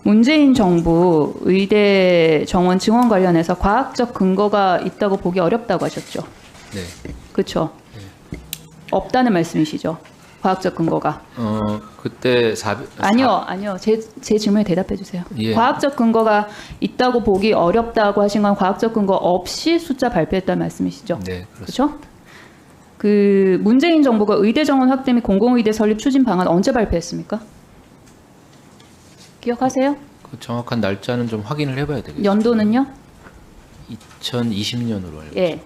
문재인 정부 의대 정원 증원 관련해서 과학적 근거가 있다고 보기 어렵다고 하셨죠? 네. 그렇죠? 없다는 말씀이시죠? 과학적 근거가. 그때 아니요. 제 질문에 대답해 주세요. 예. 과학적 근거가 있다고 보기 어렵다고 하신 건 과학적 근거 없이 숫자 발표했다는 말씀이시죠? 네, 그렇죠? 그 문재인 정부가 의대 정원 확대 및 공공의대 설립 추진 방안 언제 발표했습니까? 기억하세요? 그 정확한 날짜는 좀 확인을 해봐야 되겠죠. 연도는요? 2020년으로 알고 예.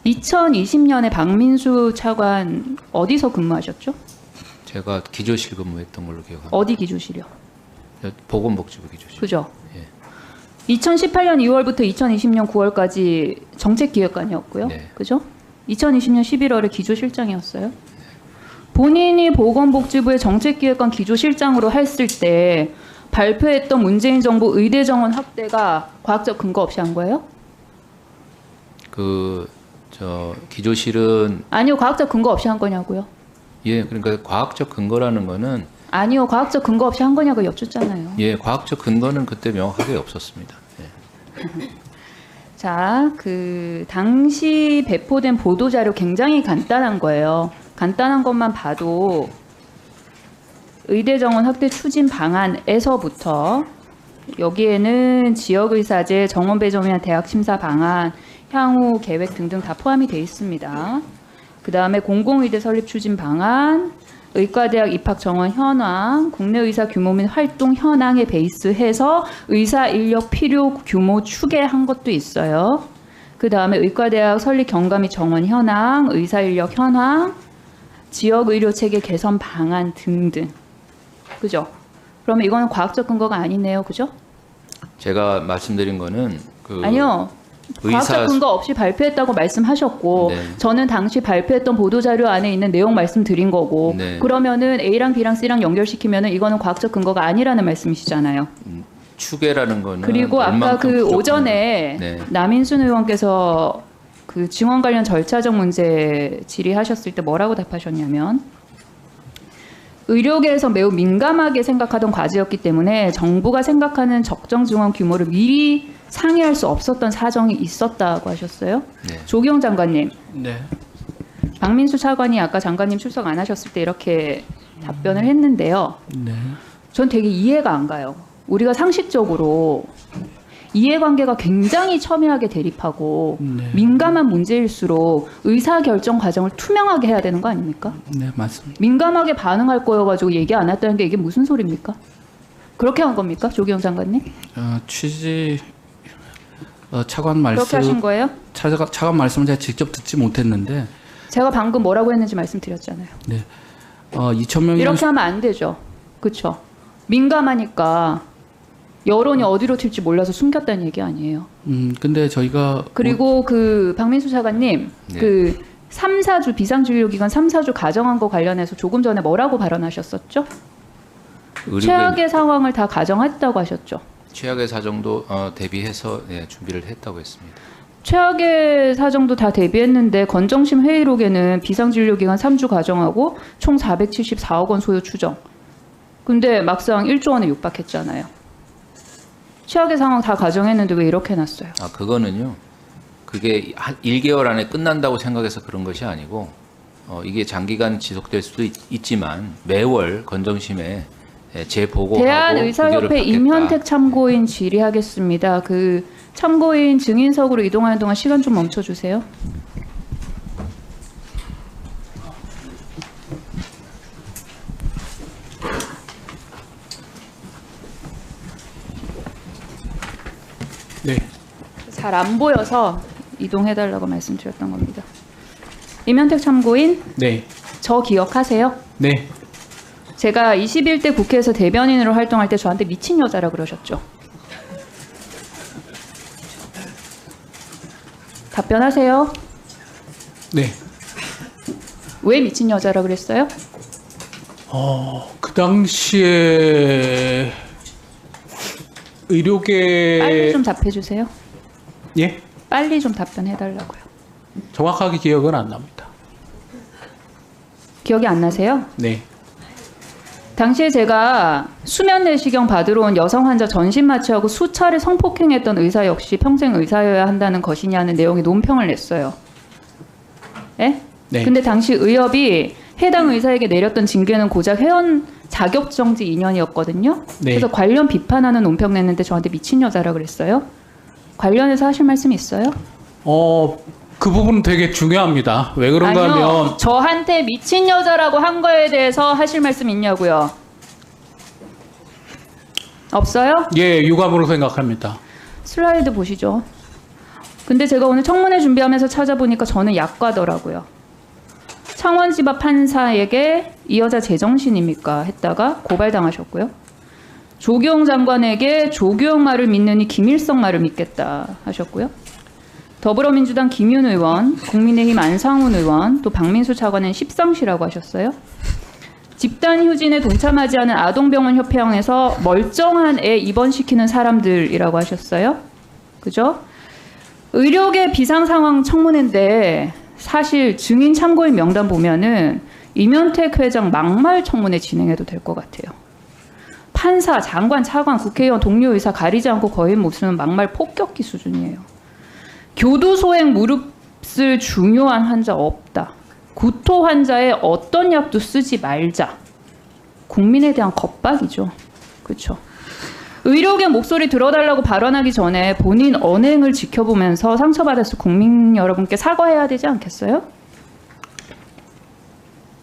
2020년에 박민수 차관 어디서 근무하셨죠? 제가 기조실 근무했던 걸로 기억합니다. 어디 기조실이요? 보건복지부 기조실. 그죠? 예. 2018년 2월부터 2020년 9월까지 정책기획관이었고요. 네. 그죠? 2020년 11월에 기조실장이었어요. 본인이 보건복지부의 정책기획관 기조실장으로 했을 때 발표했던 문재인 정부 의대 정원 확대가 과학적 근거 없이 한 거예요? 기조실은 아니요, 과학적 근거 없이 한 거냐고요? 예, 그러니까 과학적 근거라는 거는 아니요, 과학적 근거 없이 한 거냐고 여쭙잖아요. 예, 과학적 근거는 그때 명확하게 없었습니다. 예. 자, 그 당시 배포된 보도 자료 굉장히 간단한 거예요. 간단한 것만 봐도 의대 정원 확대 추진 방안에서부터 여기에는 지역의사제, 정원 배정에 대한 대학 심사 방안, 향후 계획 등등 다 포함이 되어 있습니다. 그 다음에 공공의대 설립 추진 방안, 의과대학 입학 정원 현황, 국내 의사 규모 및 활동 현황에 베이스해서 의사 인력 필요 규모 추계한 것도 있어요. 그 다음에 의과대학 설립 경과 및 정원 현황, 의사 인력 현황, 지역 의료 체계 개선 방안 등등. 그죠? 그러면 이거는 과학적 근거가 아니네요. 그죠? 제가 말씀드린 거는 아니요. 과학적 근거 없이 발표했다고 말씀하셨고 네. 저는 당시 발표했던 보도자료 안에 있는 내용 말씀드린 거고 네. 그러면은 A랑 B랑 C랑 연결시키면은 이거는 과학적 근거가 아니라는 말씀이시잖아요. 추계라는 거는 그리고 아까 얼만큼 그 부족한지. 오전에 네. 남인순 의원께서 그 증원 관련 절차적 문제 질의하셨을 때 뭐라고 답하셨냐면 의료계에서 매우 민감하게 생각하던 과제였기 때문에 정부가 생각하는 적정 증원 규모를 미리 상의할 수 없었던 사정이 있었다고 하셨어요. 네. 조기용 장관님, 네. 박민수 차관이 아까 장관님 출석 안 하셨을 때 이렇게 답변을 했는데요. 네. 전 되게 이해가 안 가요. 우리가 상식적으로 이해관계가 굉장히 첨예하게 대립하고 네. 민감한 문제일수록 의사결정 과정을 투명하게 해야 되는 거 아닙니까? 네, 맞습니다. 민감하게 반응할 거여가지고 얘기 안 했다는 게 이게 무슨 소리입니까? 그렇게 한 겁니까? 조기용 장관님? 취지 차관 말씀 그렇게 하신 거예요? 차관 말씀을 제가 직접 듣지 못했는데 제가 방금 뭐라고 했는지 말씀드렸잖아요. 네. 2,000명이 이렇게 하면 안 되죠. 그렇죠? 민감하니까 여론이 어디로 튈지 몰라서 숨겼다는 얘기 아니에요. 근데 저희가 그리고 그 박민수 차관님 네. 그 3, 4주 비상진료기간 3, 4주 가정한 거 관련해서 조금 전에 뭐라고 발언하셨었죠? 최악의 상황을 다 가정했다고 하셨죠. 최악의 사정도 대비해서 준비를 했다고 했습니다. 최악의 사정도 다 대비했는데 건정심 회의록에는 비상진료기간 3주 가정하고 총 474억 원 소요 추정. 근데 막상 1조 원에 육박했잖아요. 최악의 상황 다 가정했는데 왜 이렇게 해놨어요? 그거는요. 그게 한 1개월 안에 끝난다고 생각해서 그런 것이 아니고 이게 장기간 지속될 수도 있지만 매월 건정심에 재보고하고 대한의사협회 의견을 임현택 참고인 질의하겠습니다. 그 참고인 증인석으로 이동하는 동안 시간 좀 멈춰주세요. 네. 잘 안 보여서 이동해달라고 말씀드렸던 겁니다. 임현택 참고인, 네. 저 기억하세요? 네. 제가 21대 국회에서 대변인으로 활동할 때 저한테 미친 여자라 그러셨죠? 답변하세요. 네. 왜 미친 여자라 그랬어요? 그 당시에 의료계 빨리 좀 답해주세요. 예? 빨리 좀 답변해달라고요. 정확하게 기억은 안 납니다. 기억이 안 나세요? 네. 당시에 제가 수면 내시경 받으러 온 여성 환자 전신 마취하고 수차례 성폭행했던 의사 역시 평생 의사여야 한다는 것이냐는 내용의 논평을 냈어요. 예? 네. 근데 당시 의협이 해당 의사에게 내렸던 징계는 고작 회원 자격정지 2년이었거든요. 네. 그래서 관련 비판하는 논평 냈는데 저한테 미친 여자라 그랬어요. 관련해서 하실 말씀 있어요? 그 부분은 되게 중요합니다. 왜 그런가 아니요. 하면 저한테 미친 여자라고 한 거에 대해서 하실 말씀 있냐고요? 없어요? 예, 유감으로 생각합니다. 슬라이드 보시죠. 근데 제가 오늘 청문회 준비하면서 찾아보니까 저는 약과더라고요. 창원지법 판사에게 이 여자 제정신입니까? 했다가 고발당하셨고요. 조규영 장관에게 조규영 말을 믿느니 김일성 말을 믿겠다 하셨고요. 더불어민주당 김윤 의원, 국민의힘 안상훈 의원, 또 박민수 차관은 십상시라고 하셨어요. 집단 휴진에 동참하지 않은 아동병원 협회원에서 멀쩡한 애 입원시키는 사람들이라고 하셨어요. 그죠? 의료계 비상 상황 청문회인데 사실 증인 참고인 명단 보면은 임현택 회장 막말 청문회 진행해도 될 것 같아요. 판사, 장관, 차관, 국회의원, 동료 의사 가리지 않고 거의 못 쓰는 막말 폭격기 수준이에요. 교도소행 무릅쓸 중요한 환자 없다. 구토 환자의 어떤 약도 쓰지 말자. 국민에 대한 겁박이죠. 그렇죠. 의료계 목소리 들어달라고 발언하기 전에 본인 언행을 지켜보면서 상처받았을 국민 여러분께 사과해야 되지 않겠어요?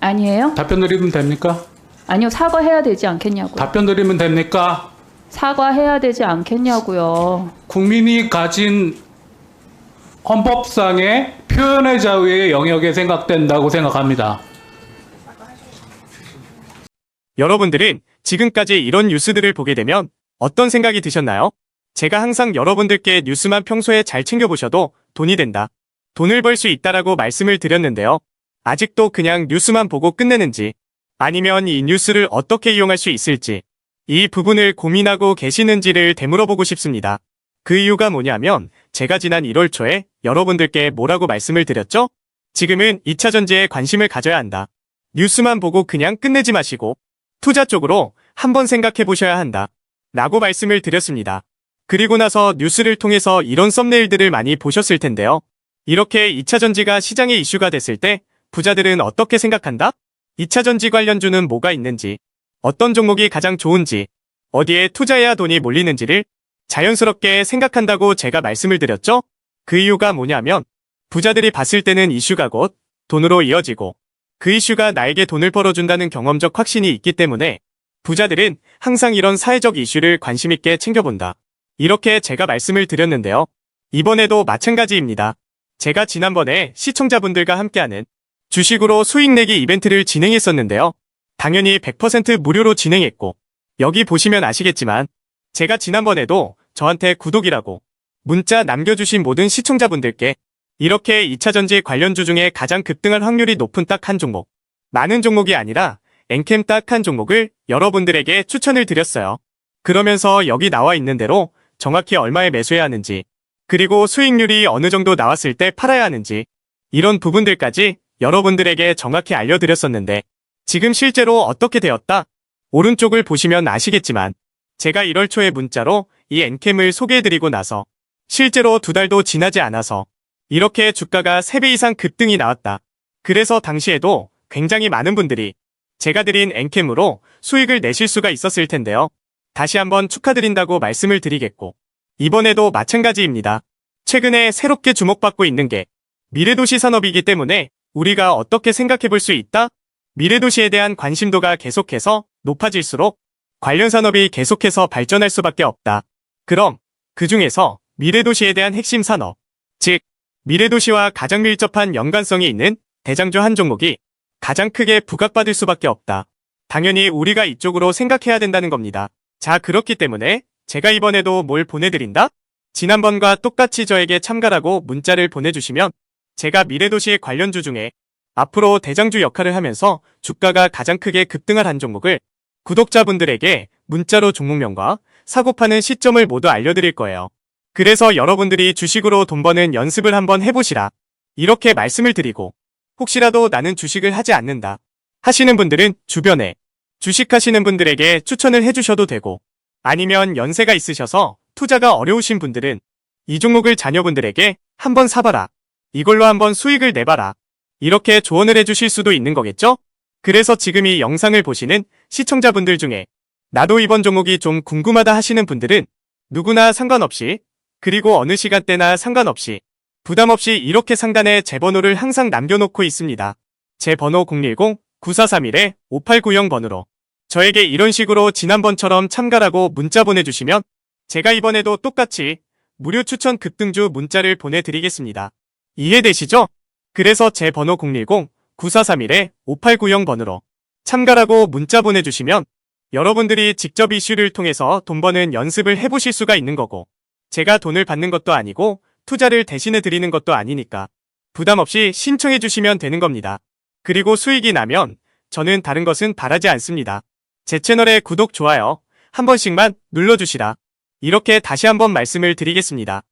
아니에요? 답변 드리면 됩니까? 아니요, 사과해야 되지 않겠냐고요. 답변 드리면 됩니까? 사과해야 되지 않겠냐고요. 국민이 가진 헌법상의 표현의 자유의 영역에 생각된다고 생각합니다. 여러분들은 지금까지 이런 뉴스들을 보게 되면 어떤 생각이 드셨나요? 제가 항상 여러분들께 뉴스만 평소에 잘 챙겨보셔도 돈이 된다. 돈을 벌 수 있다라고 말씀을 드렸는데요. 아직도 그냥 뉴스만 보고 끝내는지 아니면 이 뉴스를 어떻게 이용할 수 있을지 이 부분을 고민하고 계시는지를 되물어보고 싶습니다. 그 이유가 뭐냐면 제가 지난 1월 초에 여러분들께 뭐라고 말씀을 드렸죠? 지금은 2차 전지에 관심을 가져야 한다. 뉴스만 보고 그냥 끝내지 마시고 투자 쪽으로 한번 생각해 보셔야 한다. 라고 말씀을 드렸습니다. 그리고 나서 뉴스를 통해서 이런 썸네일들을 많이 보셨을 텐데요. 이렇게 2차 전지가 시장에 이슈가 됐을 때 부자들은 어떻게 생각한다? 2차 전지 관련주는 뭐가 있는지, 어떤 종목이 가장 좋은지, 어디에 투자해야 돈이 몰리는지를 자연스럽게 생각한다고 제가 말씀을 드렸죠? 그 이유가 뭐냐면 부자들이 봤을 때는 이슈가 곧 돈으로 이어지고 그 이슈가 나에게 돈을 벌어준다는 경험적 확신이 있기 때문에 부자들은 항상 이런 사회적 이슈를 관심있게 챙겨본다. 이렇게 제가 말씀을 드렸는데요. 이번에도 마찬가지입니다. 제가 지난번에 시청자분들과 함께하는 주식으로 수익 내기 이벤트를 진행했었는데요. 당연히 100% 무료로 진행했고 여기 보시면 아시겠지만 제가 지난번에도 저한테 구독이라고 문자 남겨주신 모든 시청자분들께 이렇게 2차 전지 관련주 중에 가장 급등할 확률이 높은 딱 한 종목, 많은 종목이 아니라 엔캠 딱 한 종목을 여러분들에게 추천을 드렸어요. 그러면서 여기 나와 있는 대로 정확히 얼마에 매수해야 하는지, 그리고 수익률이 어느 정도 나왔을 때 팔아야 하는지 이런 부분들까지 여러분들에게 정확히 알려드렸었는데 지금 실제로 어떻게 되었다? 오른쪽을 보시면 아시겠지만 제가 1월 초에 문자로 이 엔캠을 소개해드리고 나서 실제로 2달도 지나지 않아서 이렇게 주가가 3배 이상 급등이 나왔다. 그래서 당시에도 굉장히 많은 분들이 제가 드린 엔캠으로 수익을 내실 수가 있었을 텐데요. 다시 한번 축하드린다고 말씀을 드리겠고 이번에도 마찬가지입니다. 최근에 새롭게 주목받고 있는 게 미래도시 산업이기 때문에 우리가 어떻게 생각해 볼 수 있다? 미래도시에 대한 관심도가 계속해서 높아질수록 관련 산업이 계속해서 발전할 수밖에 없다. 그럼 그 중에서 미래도시에 대한 핵심 산업, 즉 미래도시와 가장 밀접한 연관성이 있는 대장주 한 종목이 가장 크게 부각받을 수밖에 없다. 당연히 우리가 이쪽으로 생각해야 된다는 겁니다. 자, 그렇기 때문에 제가 이번에도 뭘 보내드린다? 지난번과 똑같이 저에게 참가라고 문자를 보내주시면 제가 미래도시의 관련주 중에 앞으로 대장주 역할을 하면서 주가가 가장 크게 급등할 한 종목을 구독자분들에게 문자로 종목명과 사고 파는 시점을 모두 알려드릴 거예요. 그래서 여러분들이 주식으로 돈 버는 연습을 한번 해보시라. 이렇게 말씀을 드리고 혹시라도 나는 주식을 하지 않는다 하시는 분들은 주변에 주식하시는 분들에게 추천을 해주셔도 되고, 아니면 연세가 있으셔서 투자가 어려우신 분들은 이 종목을 자녀분들에게 한번 사봐라. 이걸로 한번 수익을 내봐라. 이렇게 조언을 해주실 수도 있는 거겠죠? 그래서 지금 이 영상을 보시는 시청자분들 중에 나도 이번 종목이 좀 궁금하다 하시는 분들은 누구나 상관없이, 그리고 어느 시간대나 상관없이 부담 없이 이렇게 상단에 제 번호를 항상 남겨놓고 있습니다. 제 번호 010-9431-5890번으로 저에게 이런 식으로 지난번처럼 참가라고 문자 보내주시면 제가 이번에도 똑같이 무료 추천 급등주 문자를 보내드리겠습니다. 이해되시죠? 그래서 제 번호 010-9431-5890번으로 참가라고 문자 보내주시면 여러분들이 직접 이슈를 통해서 돈 버는 연습을 해보실 수가 있는 거고, 제가 돈을 받는 것도 아니고 투자를 대신해 드리는 것도 아니니까 부담 없이 신청해 주시면 되는 겁니다. 그리고 수익이 나면 저는 다른 것은 바라지 않습니다. 제 채널에 구독, 좋아요 한 번씩만 눌러주시라. 이렇게 다시 한번 말씀을 드리겠습니다.